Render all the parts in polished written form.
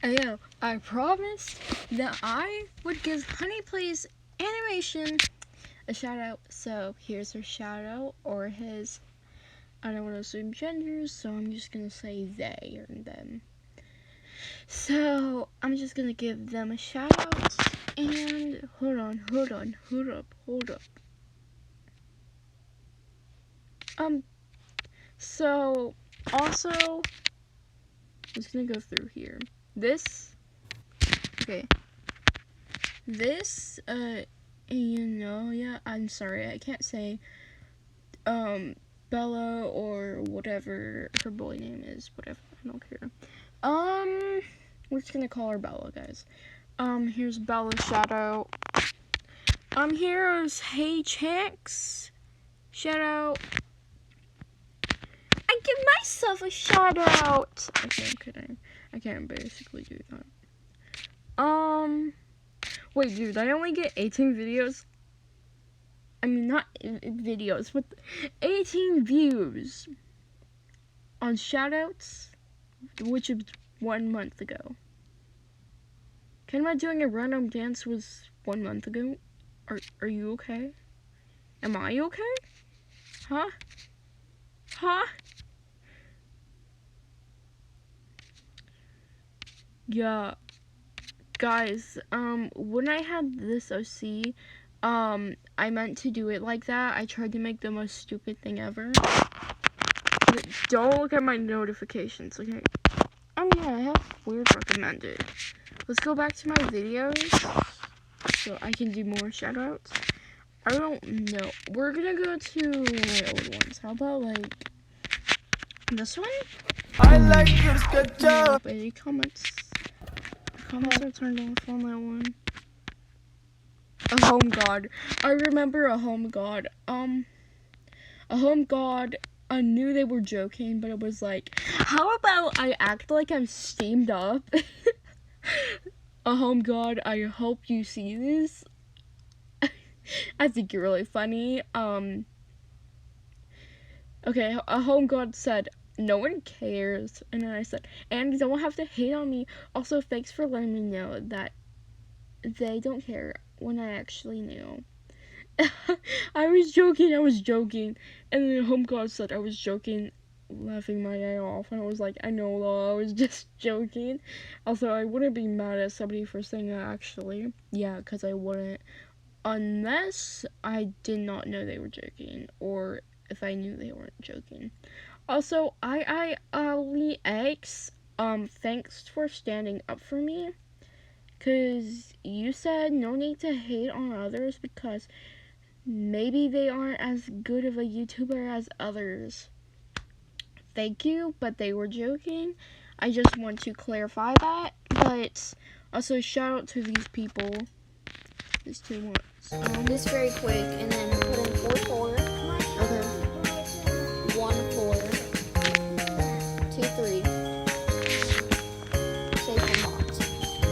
Yo, I promised that I would give Honey Plays Animation a shout out. So here's her shout out, or his. I don't want to assume genders, so I'm just gonna say they or them. So I'm just gonna give them a shout out. And hold up. So also, I'm just gonna go through here. This I'm sorry, I can't say Bella or whatever her boy name is, whatever, I don't care. We're just gonna call her Bella, guys. Here's Bella's shout out. Here's Hey Chanks shout out. I give myself a shout out. Okay, I'm kidding. I can't basically do that. Wait, dude, I only get 18 videos. I mean, not videos, but 18 views on shoutouts, which is 1 month ago. Can I doing a random dance was 1 month ago? Are you okay? Am I okay? Huh? Yeah. Guys, when I had this OC, I meant to do it like that. I tried to make the most stupid thing ever. Don't look at my notifications, okay? Yeah, I have weird recommended. Let's go back to my videos so I can do more shoutouts. I don't know. We're gonna go to my old ones. How about like this one? I like your sketch. Any comments? Comments are turned off on that one. A home god. I remember a home god. A home god. I knew they were joking, but it was like, how about I act like I'm steamed up? A home god, I hope you see this. I think you're really funny. Okay, a home god said, no one cares. And then I said, and you don't have to hate on me. Also, thanks for letting me know that they don't care when I actually knew. I was joking. And then home god said I was joking, laughing my eye off. And I was like, I know, I was just joking. Also, I wouldn't be mad at somebody for saying that, actually. Yeah, because I wouldn't. Unless I did not know they were joking, or if I knew they weren't joking. Also, Ali X, thanks for standing up for me. Because you said no need to hate on others because maybe they aren't as good of a YouTuber as others. Thank you, but they were joking. I just want to clarify that. But also, shout out to these people. These two ones. This very quick, and then put in 4 4. Okay. 1 4. 2 3. Say for not.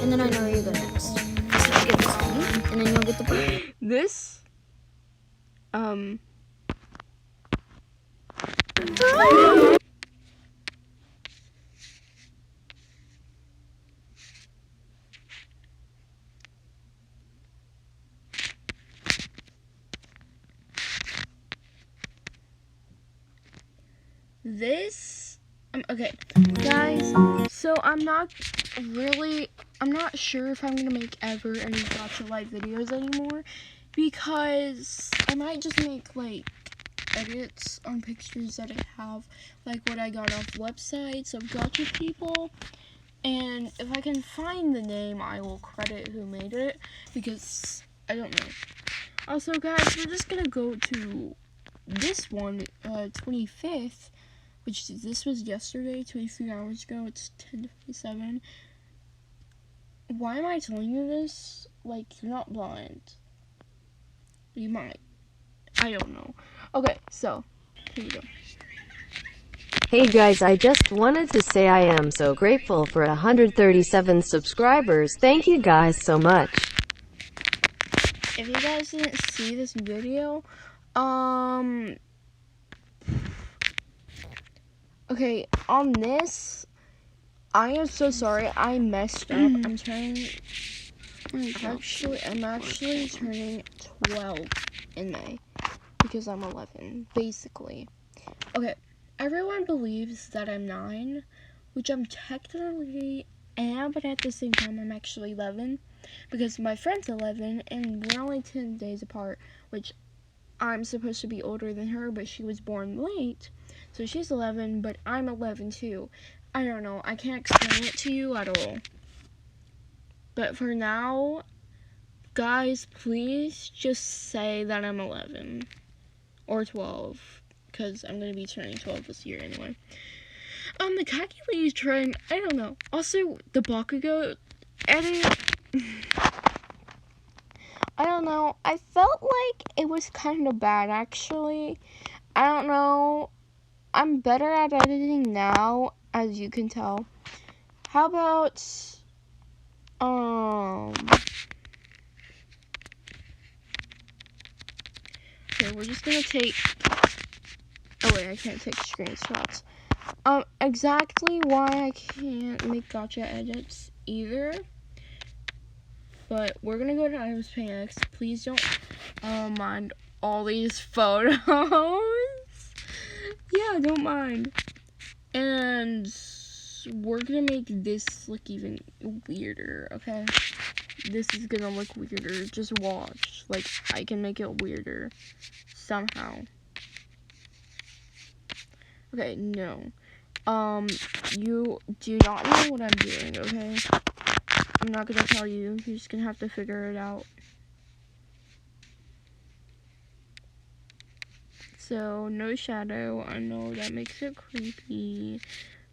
And then I know where you go next. So you get this thing, and then you'll get the bird. This. This. Okay, guys. So I'm not sure if I'm gonna make ever any Gacha Light videos anymore, because I might just make like edits on pictures that I have, like what I got off websites of Gacha people, and if I can find the name, I will credit who made it, because I don't know. Also, guys, we're just gonna go to this one, 25th, which this was yesterday, 23 hours ago. It's 10:57. Why am I telling you this? Like, you're not blind. You might. I don't know. Okay, so, here you go. Hey guys, I just wanted to say I am so grateful for 137 subscribers. Thank you guys so much. If you guys didn't see this video, okay, on this, I am so sorry. I messed up. I'm turning. I'm actually turning 12 in May because I'm 11, basically. Okay, everyone believes that I'm 9, which I'm technically am, but at the same time, I'm actually 11 because my friend's 11 and we're only 10 days apart, which I'm supposed to be older than her, but she was born late, so she's 11, but I'm 11 too. I don't know, I can't explain it to you at all. But for now, guys, please just say that I'm 11 or 12, because I'm going to be turning 12 this year anyway. The Calculated trend, I don't know. Also, the Bakugo edit, I don't know. I felt like it was kind of bad, actually. I don't know. I'm better at editing now, as you can tell. How about, okay, we're just gonna take, oh wait, I can't take screenshots. Exactly why I can't make gotcha edits either. But we're gonna go to Iris Panics. Please don't mind all these photos. Yeah, don't mind. And we're gonna make this look even weirder, okay? This is gonna look weirder. Just watch. Like, I can make it weirder somehow. Okay, no. You do not know what I'm doing, okay? I'm not gonna tell you. You're just gonna have to figure it out. So, no shadow. I know that makes it creepy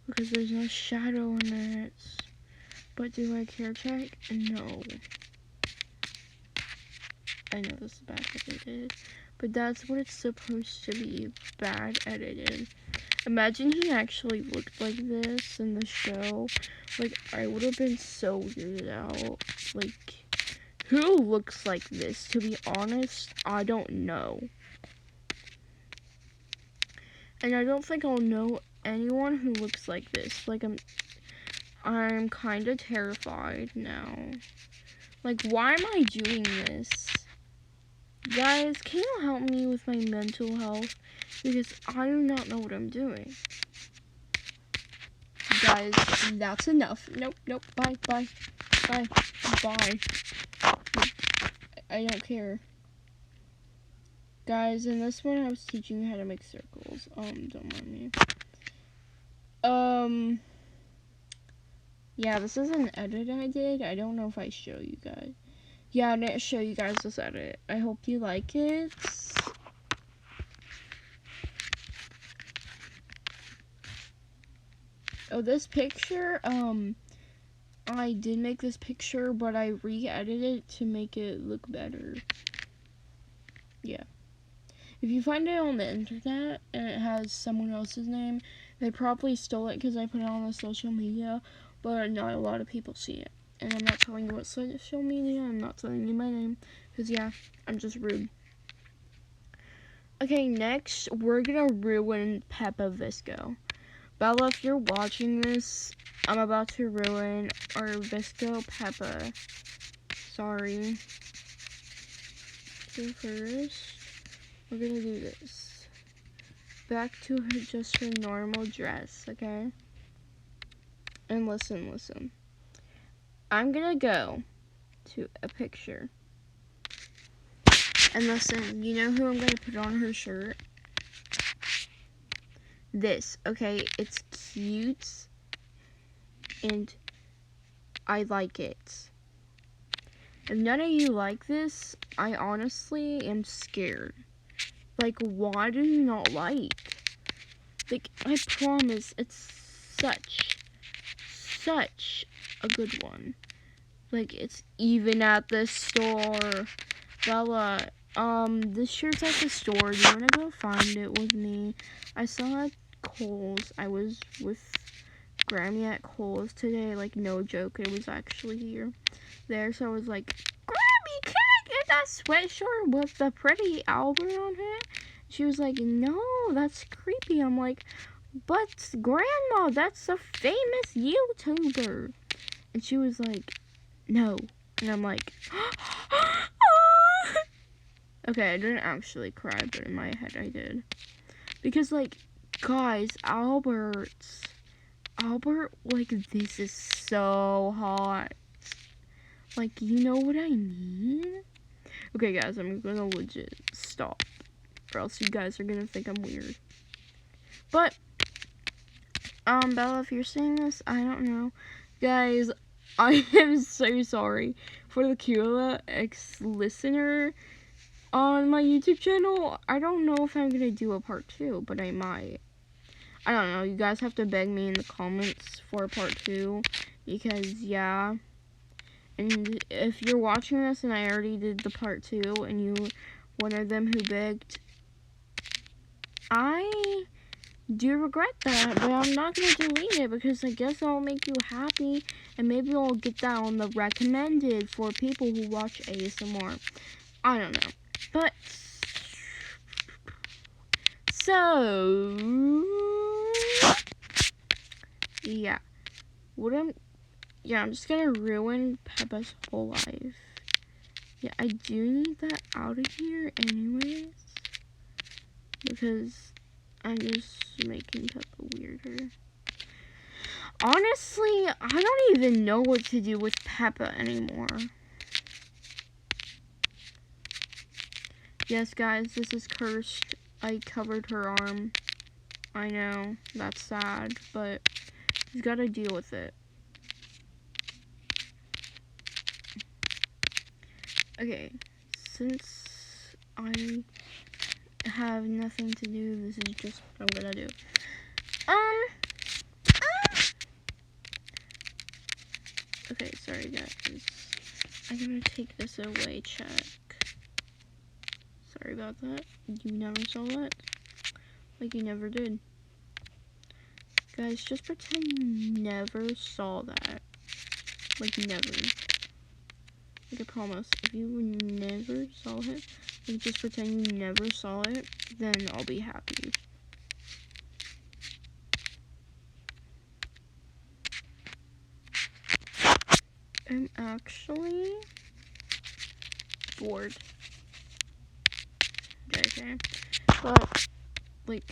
because there's no shadow in it. But do I care check? No. I know this is bad edited, but that's what it's supposed to be. Bad edited. Imagine he actually looked like this in the show. Like, I would have been so weirded out. Like, who looks like this? To be honest, I don't know. And I don't think I'll know anyone who looks like this. Like, I'm kind of terrified now. Like, why am I doing this? Guys, can you help me with my mental health? Because I do not know what I'm doing. Guys, that's enough. Nope, bye. Bye. I don't care. Guys, in this one, I was teaching you how to make circles. Don't mind me. Yeah, this is an edit I did. I don't know if I show you guys. Yeah, I didn't show you guys this edit. I hope you like it. Oh, this picture, I did make this picture, but I re-edited it to make it look better. Yeah. If you find it on the internet and it has someone else's name, they probably stole it because I put it on the social media, but not a lot of people see it. And I'm not telling you what social media, I'm not telling you my name, because yeah, I'm just rude. Okay, next, we're gonna ruin Peppa Visco. Bella, if you're watching this, I'm about to ruin our Visco Peppa. Sorry. So first, we're gonna do this. Back to her, just her normal dress, okay? And listen. I'm gonna go to a picture. And listen, you know who I'm gonna put on her shirt? This, okay? It's cute. And I like it. If none of you like this, I honestly am scared. Like, why do you not like? Like, I promise it's such a good one. Like, it's even at the store. Bella, this shirt's at the store. Do you wanna go find it with me? I saw it at Kohl's. I was with Grammy at Kohl's today. Like, no joke, it was actually there. So I was like, Grammy, can I get that sweatshirt with the pretty Albert on it? She was like, no, that's creepy. I'm like, but Grandma, that's a famous YouTuber. And she was like, no. And I'm like, okay, I didn't actually cry, but in my head I did. Because, like, guys, Albert, like, this is so hot. Like, you know what I mean? Okay, guys, I'm gonna legit stop, or else you guys are gonna think I'm weird. But, Bella, if you're seeing this, I don't know. Guys, I am so sorry for the Kula ex-listener on my YouTube channel. I don't know if I'm gonna do a part 2, but I might. I don't know. You guys have to beg me in the comments for part 2, because, yeah. And if you're watching this and I already did the part 2, and you one of them who begged, I do regret that, but I'm not going to delete it, because I guess I'll make you happy, and maybe I'll get that on the recommended for people who watch ASMR. I don't know. But, so, yeah. I'm just gonna ruin Peppa's whole life. Yeah, I do need that out of here anyways, because I'm just making Peppa weirder. Honestly, I don't even know what to do with Peppa anymore. Yes, guys, this is cursed. I covered her arm. I know, that's sad, but he's gotta deal with it. Okay, since I have nothing to do, this is just what I'm gonna do. Okay, sorry guys. I'm gonna take this away, check. Sorry about that. You never saw that? Like you never did. Guys, just pretend you never saw that. Like never. Like I promise, if you never saw it, like just pretend you never saw it, then I'll be happy. I'm actually bored. Okay. But, like,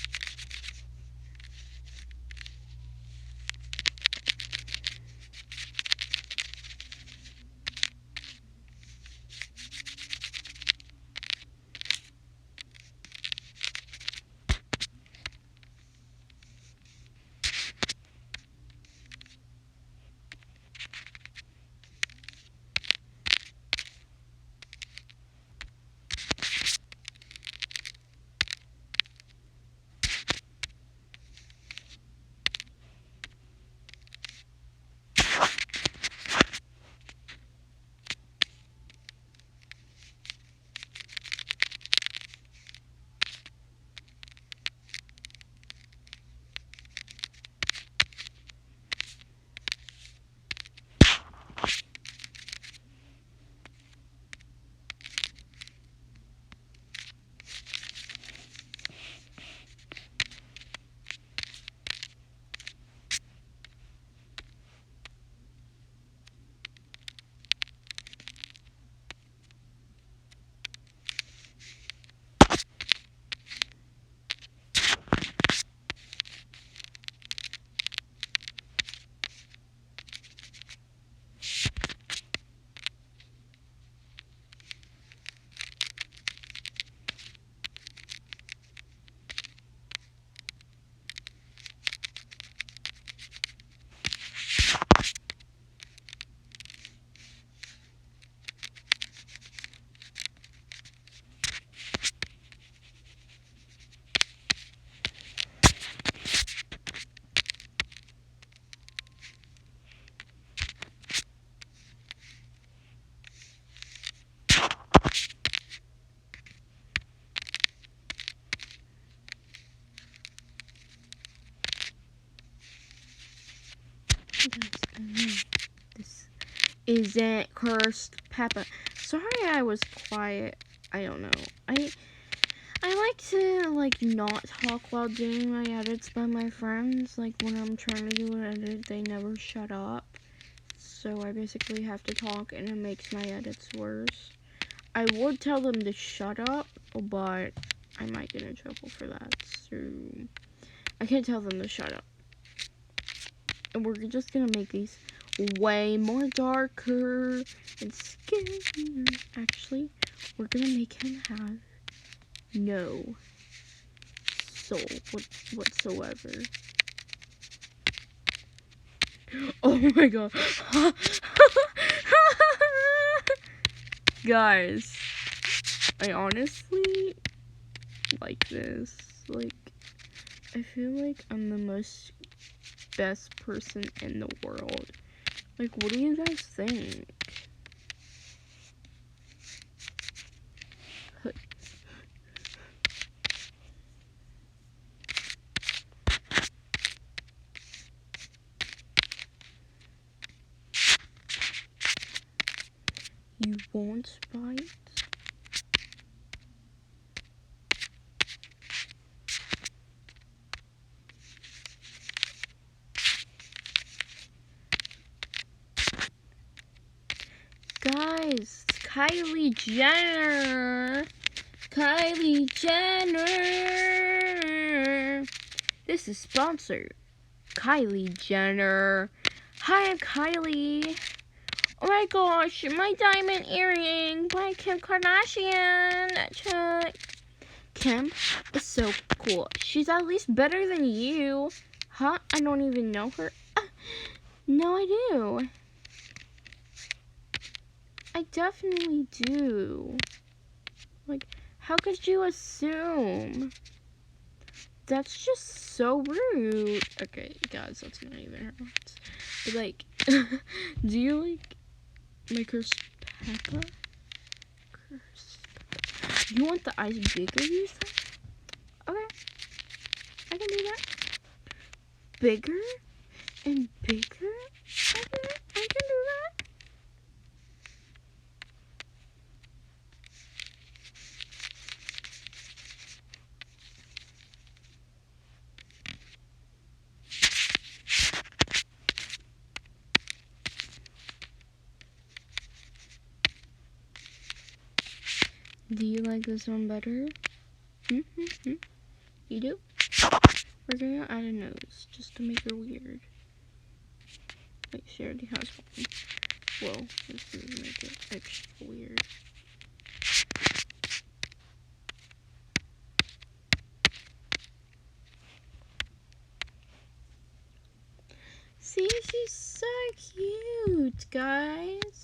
this isn't cursed Peppa. Sorry I was quiet. I don't know. I like to like not talk while doing my edits by my friends. Like when I'm trying to do an edit, they never shut up. So I basically have to talk and it makes my edits worse. I would tell them to shut up, but I might get in trouble for that. So I can't tell them to shut up. And we're just gonna make these way more darker and scarier. Actually, we're gonna make him have no soul whatsoever. Oh my god. Guys, I honestly like this. Like, I feel like I'm the most best person in the world. Like, what do you guys think? You won't bite? Guys, Kylie Jenner. Kylie Jenner. This is sponsored. Kylie Jenner. Hi, Kylie. Oh my gosh, my diamond earring by Kim Kardashian. Check. Kim is so cool. She's at least better than you. Huh? I don't even know her. No, I do. I definitely do. Like, how could you assume? That's just so rude. Okay, guys, that's not even her words. But, like, do you, like, curse Peppa? You want the eyes bigger, you said? Okay. I can do that. Bigger and bigger? Okay, I can do that. Do you like this one better? Mm-hmm. You do? We're gonna add a nose just to make her weird. Like she already has one. Well, this is gonna make it extra weird. See, she's so cute, guys.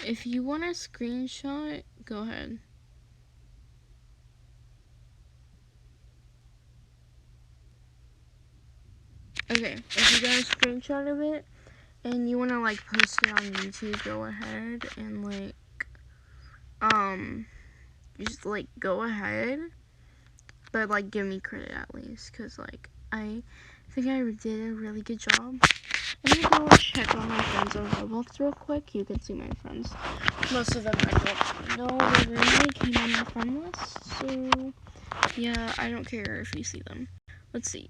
If you want a screenshot, go ahead. Okay, if you got a screenshot of it and you want to like post it on YouTube, go ahead and like just like go ahead, but like give me credit at least, cause like I think I did a really good job. I'm gonna go check on my friends on Roblox real quick. You can see my friends. Most of them I don't know. They really came on my friend list, so yeah, I don't care if you see them. Let's see.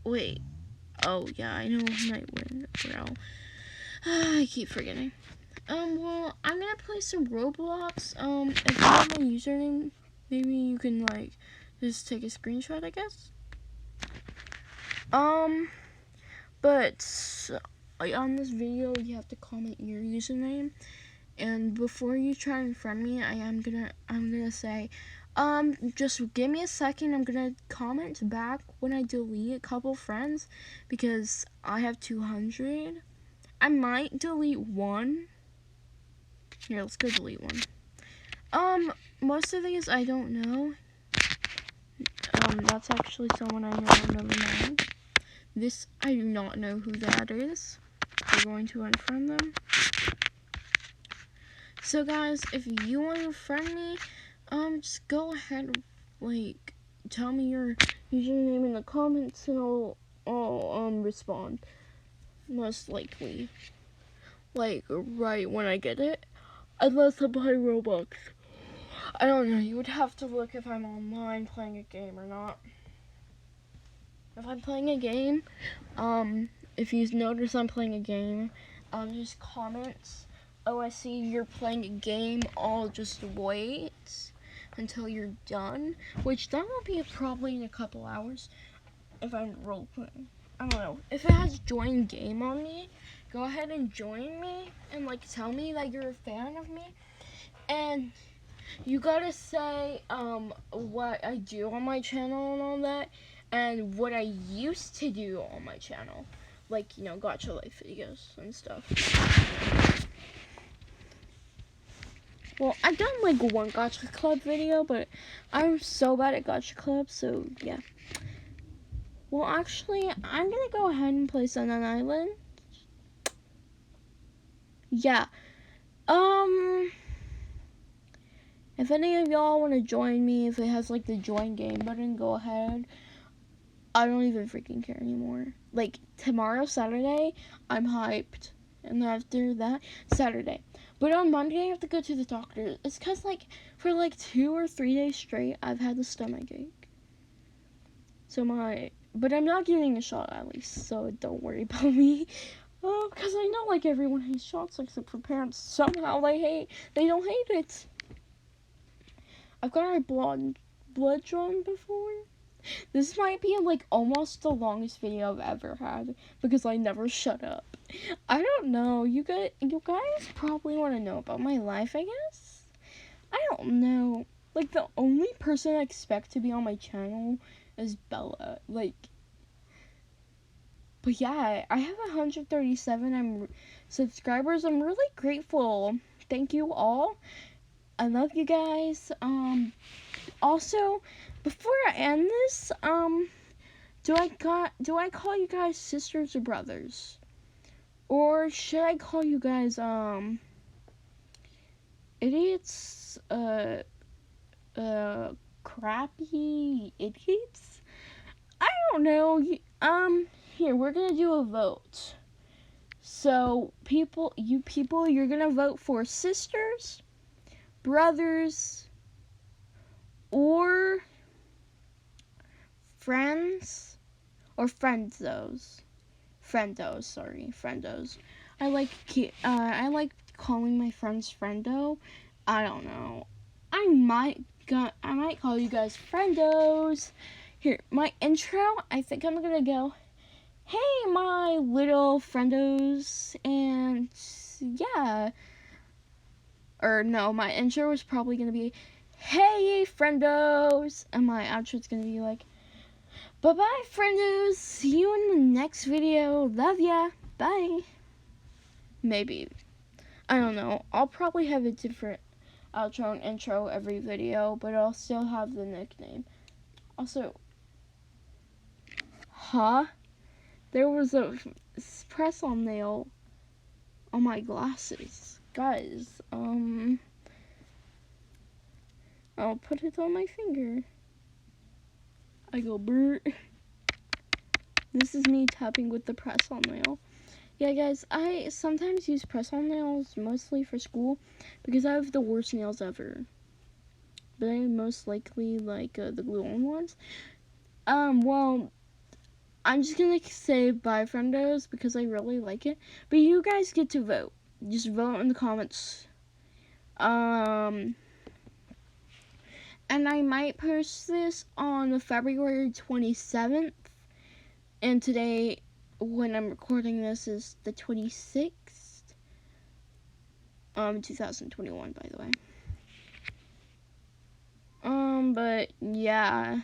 Wait. Oh yeah, I know Nightwind, bro. I keep forgetting. Well, I'm gonna play some Roblox. If you have my username, maybe you can like just take a screenshot, I guess. But on this video, you have to comment your username, and before you try and friend me, I'm gonna say, just give me a second. I'm gonna comment back when I delete a couple friends because I have 200. I might delete one. Here, let's go delete one. Most of these I don't know. That's actually someone I know. Never mind. This, I do not know who that is. We're going to unfriend them. So guys, if you want to friend me, just go ahead, like, tell me your username in the comments and I'll respond. Most likely. Like, right when I get it. Unless I buy Robux. I don't know. You would have to look if I'm online playing a game or not. If I'm playing a game, if you notice I'm playing a game, just comments. Oh, I see you're playing a game. I'll just wait until you're done. Which that will be probably in a couple hours if I'm role playing. I don't know. If it has join game on me, go ahead and join me and like tell me that you're a fan of me. And you gotta say what I do on my channel and all that, and what I used to do on my channel, like, you know, Gacha Life videos and stuff. Well, I've done like one Gacha Club video, but I'm so bad at Gacha Club, so yeah. Well, actually, I'm gonna go ahead and play Sun on Island. Yeah. If any of y'all want to join me, if it has like the join game button, go ahead. I don't even freaking care anymore. Like, tomorrow, Saturday, I'm hyped. And after that, Saturday. But on Monday, I have to go to the doctor. It's because, like, for like 2 or 3 days straight, I've had the stomach ache. But I'm not getting a shot at least, so don't worry about me. Because I know, like, everyone hates shots, except for parents. Somehow they don't hate it. I've got my blood drawn before. This might be like almost the longest video I've ever had because I never shut up. I don't know. You guys probably want to know about my life, I guess. I don't know. Like, the only person I expect to be on my channel is Bella. Like, but yeah, I have 137 subscribers. I'm really grateful. Thank you all. I love you guys. Also, before I end this, do I call you guys sisters or brothers? Or should I call you guys, idiots? Crappy idiots? I don't know. Here, we're gonna do a vote. So, you're gonna vote for sisters, brothers, or friends, or friendos. Friendos. I like calling my friends friendo. I don't know. I might call you guys friendos. Here, my intro, I think I'm gonna go, hey, my little friendos, and yeah. Or no, my intro was probably gonna be, hey, friendos, and my outro's gonna be like, bye-bye, friendos, see you in the next video, love ya, bye. Maybe. I don't know. I'll probably have a different outro and intro every video, but I'll still have the nickname. Also, there was a press-on nail on my glasses. Guys, I'll put it on my finger. I go brr. This is me tapping with the press-on nail. Yeah, guys, I sometimes use press-on nails mostly for school because I have the worst nails ever. But I most likely like the glue-on ones. Well, I'm just gonna say bye, friendos, because I really like it. But you guys get to vote. Just vote in the comments. And I might post this on February 27th. And today, when I'm recording this, is the 26th. 2021, by the way. But yeah.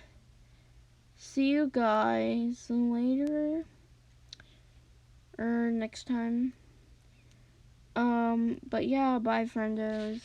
See you guys later. Or next time. But yeah, bye, friendos.